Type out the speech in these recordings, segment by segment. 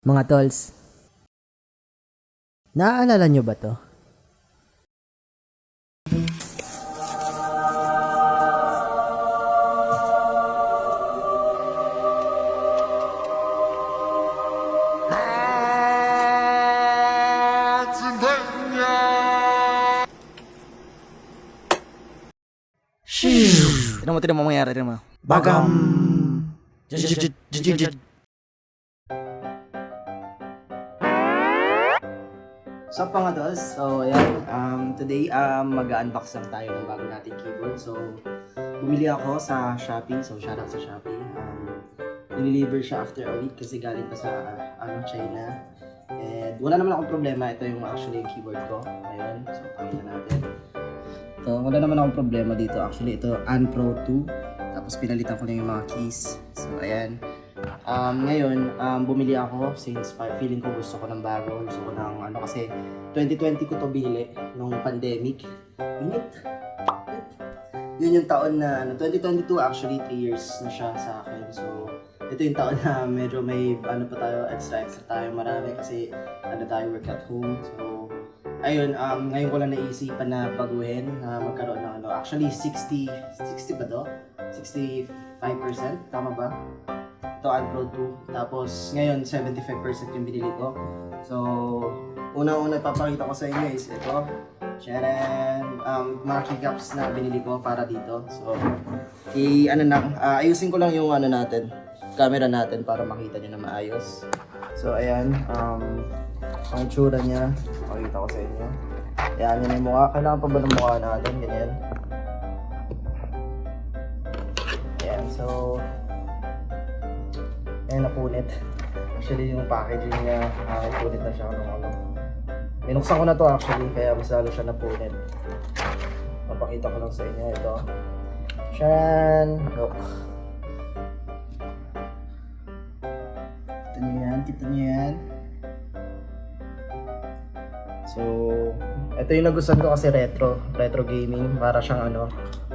Mga tolls, naaalala nyo ba to? Tinan mo mangyayari, tinan mo. Bagam! So mga dolls, so ayan, today mag-unbox lang tayo ng bago nating keyboard. So bumili ako sa Shopee, so shoutout sa Shopee. Deliver siya after a week kasi galing pa sa China. And wala naman akong problema, ito yung actually yung keyboard ko. Ayun, so pakita natin. So wala naman akong problema dito, actually ito Unpro 2. Tapos pinalitan ko lang yung mga keys. So ayan. Ngayon, bumili ako since feeling ko gusto ko ng bago. Gusto ko ng kasi 2020 ko to binili nung pandemic. Init. Yun yung taon na 2022 actually 3 years na siya sa akin. So ito yung taon na medyo may pa tayo, extra tayo marami kasi tayo work at home. So ayun, ngayon ko lang naisipan na baguhin na magkaroon ng actually 60 ba to? 65%, tama ba? Ito Unpro 2. Tapos ngayon 75% yung binili ko. So unang-una papakita ko sa inyo is ito. Sharon, mga keycaps na binili ko para dito. So ayusin ko lang yung camera natin para makita niyo na maayos. So ayan, ang itsura niya, pakita ko sa inyo. Ayan, yun yung mukha. Kailangan pa ba ng mukha natin? Ganyan. Ayan, so ayan, napunit. Actually, yung packaging niya, napunit na siya nung Binuksan ko na to actually, kaya mas lalo siya napunit. Papakita ko lang sa inyo ito. Sharon! Look. Kita niyo yan. So, ito yung nagustuhan ko kasi retro gaming. Para siyang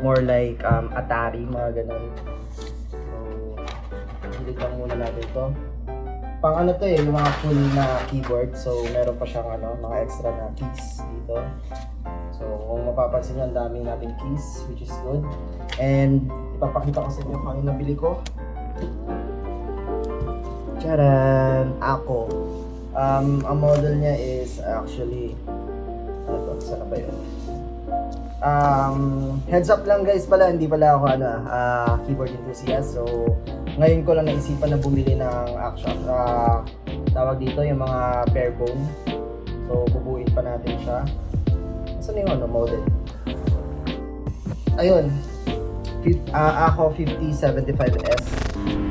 more like Atari, mga ganun. Hilit lang muna natin ito. Pang to yung mga full na keyboard. So meron pa siyang mga extra na keys dito. So kung mapapansin nyo, ang dami nating keys, which is good. And ipapakita ko sa inyo kung ano nabili ko. Charan! Ako. Ang model niya is actually saan ba yun? Heads up lang guys pala, hindi pala ako keyboard enthusiast. So ngayon ko lang naisipan na bumili ng tawag dito yung mga bare bone. So bubuin pa natin siya. Saan yung model? Ayun. Ako 5075S.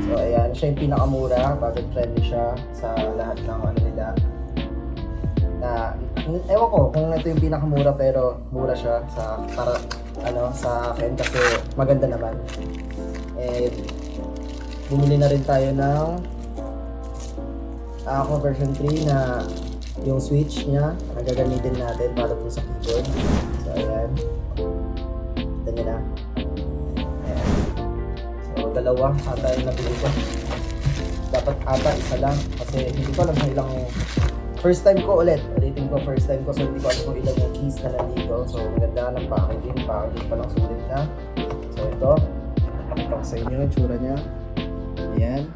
So ayan, siya yung pinakamura, budget friendly siya sa lahat ng nila. Ewan ko kung ito yung pinakamura, pero mura siya sa akin kasi maganda naman. And bumili na rin tayo ng version 3 na yung switch niya na gagamitin natin para po sa keyboard. So ayan, kita nyo na. Ayan. So dalawa ata yung nabili ko. Dapat ata isa lang kasi hindi ko alam kung ilang. First time ko ulitin ko first time ko, so hindi ko alam kung ilang yung keys na nandito. So maganda ng packaging pa lang sulit na. So ito, pakita ko sa inyo yung tsura niya. Ayan.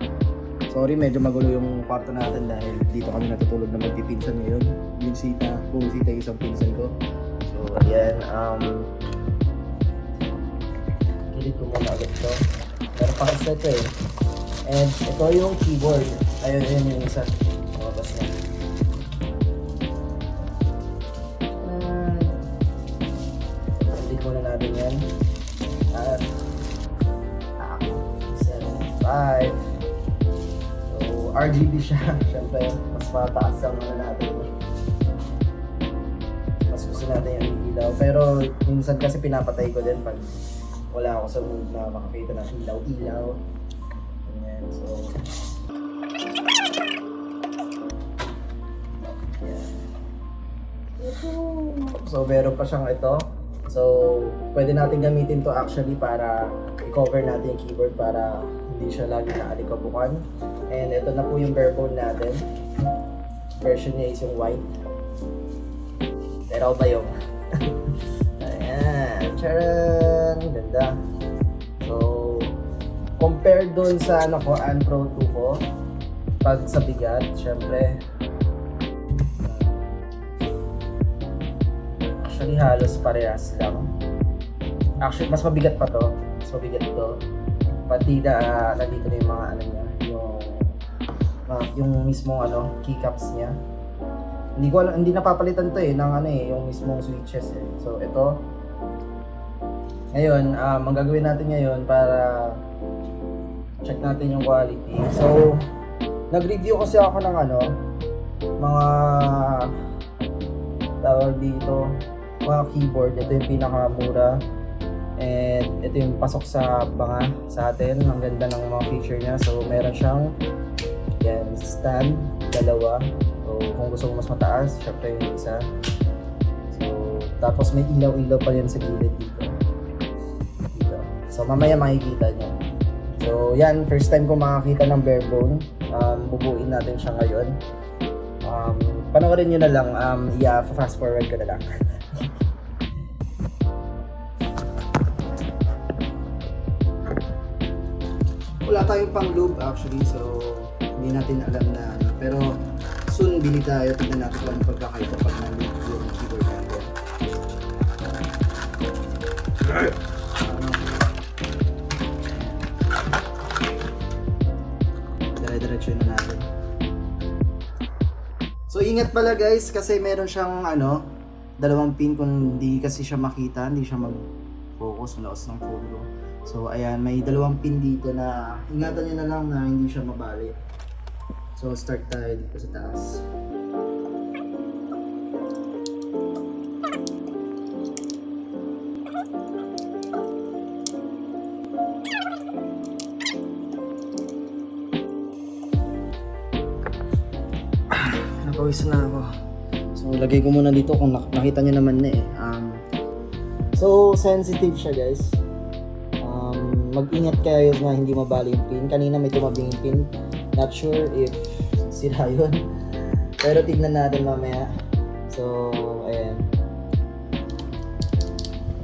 Sorry, medyo magulo yung kwarto natin dahil dito kami natutulog na magpipinsan ngayon. Bumisita yung isang pinsan ko. So ayan, kilit ko muna agad ito. Pero pakis na ito eh. And ito yung keyboard. Ayun yung isa. Mabas na. Muna natin yan at 7.5. So RGB siya. Siyempre mas mataas ang natin, mas gusto natin yung ilaw, pero minsan kasi pinapatay ko din pag wala ako sa mood na makakita ng ilaw. Ayan, so ayan. So meron pa siyang ito. So, pwede natin gamitin to actually para i-cover natin yung keyboard para hindi siya lagi na alikabukan. And ito na po yung bare bone natin. version niya is yung white. Pero ba yung ayan, charan, ganda. So, compared doon sa ano ko, Anpro 2 ko, pag sa bigat, syempre, actually halos parehas lang. Actually, mas mabigat pa to. Mas mabigat to. Pati nandito na yung mga ano niya, yung mismong ano, keycaps niya. Hindi napapalitan to ng ano yung mismong switches eh. So ito. Ngayon, ang gagawin natin ngayon para check natin yung quality. So, nag-review kasi ako ng ano, mga tawag dito, mga keyboard. Ito yung pinakamura. And ito yung pasok sa banga sa atin. Ang ganda ng mga feature niya. So, meron siyang yan, stand, dalawa. So, kung gusto mo mas mataas, syempre yung isa. So, tapos may ilaw-ilaw pa yan sa gilid dito. So, mamaya makikita nyo. So, yan, first time ko makakita ng bare bone. Bubuin natin siya ngayon. Panoorin nyo na lang. Fast forward ko na lang. Wala tayong pang lube actually, so hindi natin alam na ano. Pero soon bili tayo, tignan natin kung ano pagkakaiba pag na-lube yung keyboard natin. Dire-diretso na natin. So ingat pala guys, kasi meron siyang ano, dalawang pin. Kung hindi kasi siya makita, hindi siya mag-focus, malakas ng phone ko. So ayan, may dalawang pin dito na ingatan nyo na lang na hindi siya mabali. So start tayo dito sa taas. Napawis na ako. So lagay ko muna dito kung nakita nyo naman na eh. So sensitive siya guys. Mag-ingat kayo na hindi mabali yung pin. Kanina may tumabing pin. Not sure if sira yun. Pero tignan natin mamaya. So, ayan.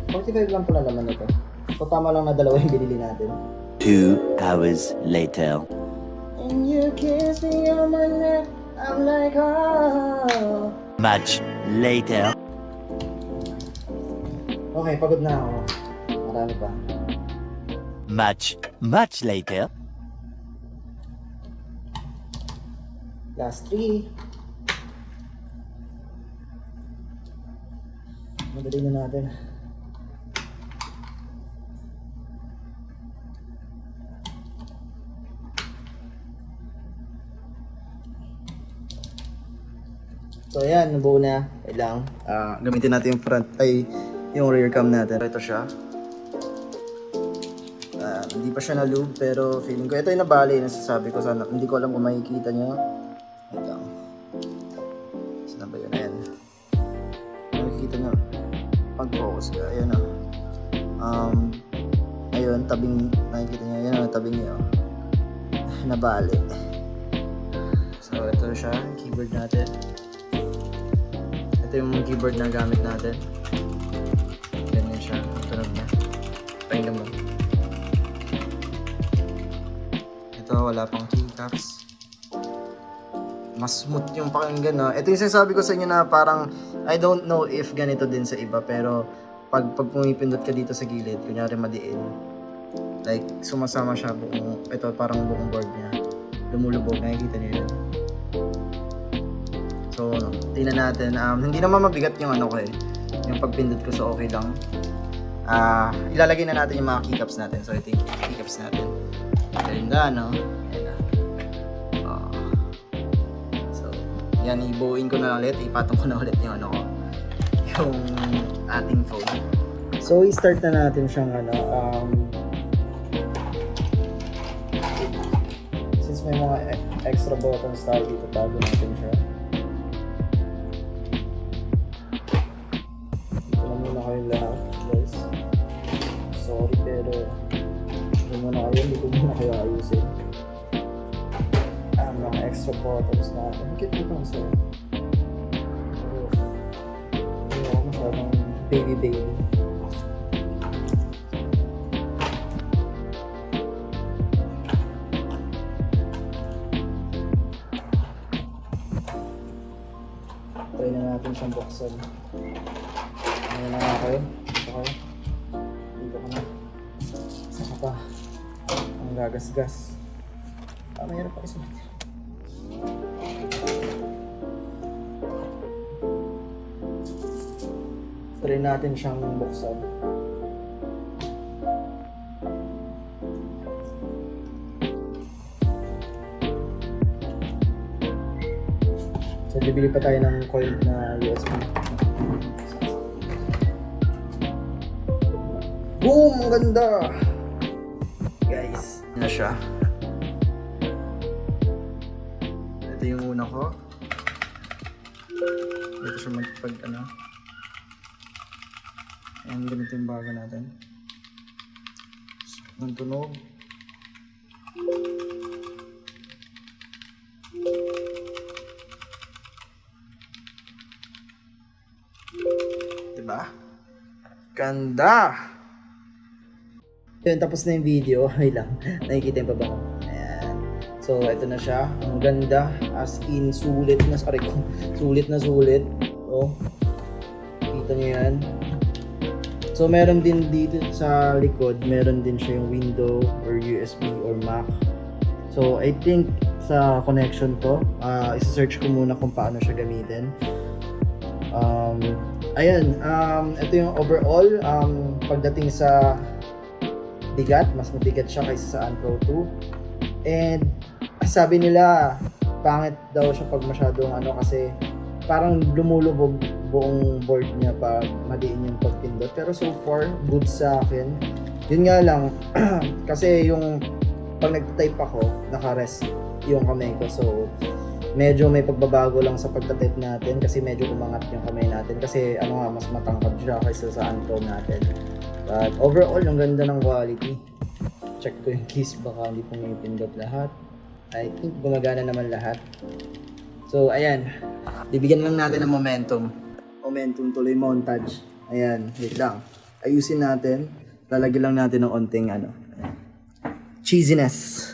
45 lang pala naman ito. So, tama lang na dalawa yung binili natin. 2 hours later. And you kiss me on my neck. I'm like, oh. Much later. Okay, pagod na ako. Marami pa. Much later. Last 3. Madali na natin. So ayan, nabuo na. Wait lang. Gamitin natin yung yung rear cam natin. Ito siya. Hindi pa siya na-lube pero feeling ko ito yung nabali, nasasabi ko sana. Hindi ko alam kung makikita nyo. Wait lang. Saan ba yun? Ayan. Makikita nyo. Pag-focus ka. Ayan o. Ayun, tabing. Makikita nyo. Ayan o, tabing nyo. Nabali. So ito siya, keyboard natin. Ito yung keyboard na gamit natin. Ganyan siya. Tunog na. Pakinggan mo. Ito, wala pang keycaps. Mas smooth yung pakinggan, no? Ito yung sinasabi ko sa inyo na parang I don't know if ganito din sa iba, pero pag pumipindot ka dito sa gilid, kunyari madiin, like sumasama siya buong, ito parang buong board niya lumulubog, nakikita niyo yun. So, tingnan natin. Hindi naman mabigat yung ano ko eh, yung pagpindot ko, so okay lang. Ilalagay na natin yung mga keycaps natin. So ito yung keycaps natin. Ganda, no? So, yan, ibuuin ko na ulit, ipatong ko na ulit yung ano ko, yung ating phone. So, i-start na natin siyang ano, since may mga extra buttons tayo dito, tago natin siya. Dito na muna kayo lahat, guys. Sorry, pero hindi muna kayo ayusin. Mga extra sa photos natin. Cute ito ang sarap. Hindi ako masyadong baby. Try na natin siyang buksan. Ano na nga kayo? Dito kayo. Dito ka na. Saka pa. Ang gagasgas. Mayroon pa isa. Try natin siyang buksan. So, bibili pa tayo ng coil na USB. Boom! Ang ganda! Guys, na siya. Ito yung una ko. Ito siya magpag ano. Ayan, ganito yung bago natin. Ang tunog. Diba? Ganda! Yun, tapos na yung video. Ay lang, nakikita yung pabango. Ayan. So, ito na siya. Ang ganda. As in, sulit na. Sorry ko. Sulit na sulit. Oh. Kita nyo yan. So, meron din dito sa likod, meron din siya yung window or USB or Mac. So, I think sa connection to, isa-search ko muna kung paano siya gamitin. Ayan, ito yung overall. Pagdating sa bigat, mas mabigat siya kaysa sa Unpro 2. And sabi nila, pangit daw siya pag masyadong ano kasi parang lumulubog buong board niya pag maliin yung pagpindot. Pero so far, good sa akin. Yun nga lang, kasi yung pag nag-type ako, naka-rest yung kamay ko. So, medyo may pagbabago lang sa pagta-type natin kasi medyo umangat yung kamay natin. Kasi ano nga, mas matangkad siya kaysa sa Unpro natin. But overall, ang ganda ng quality. Check ko yung keys, baka hindi pumipindot lahat. I think gumagana naman lahat. So, ayan. Bibigyan lang natin ng momentum. Momentum tuloy montage. Ayan, wait lang. Ayusin natin. Lalagyan lang natin ng onting ano, cheesiness.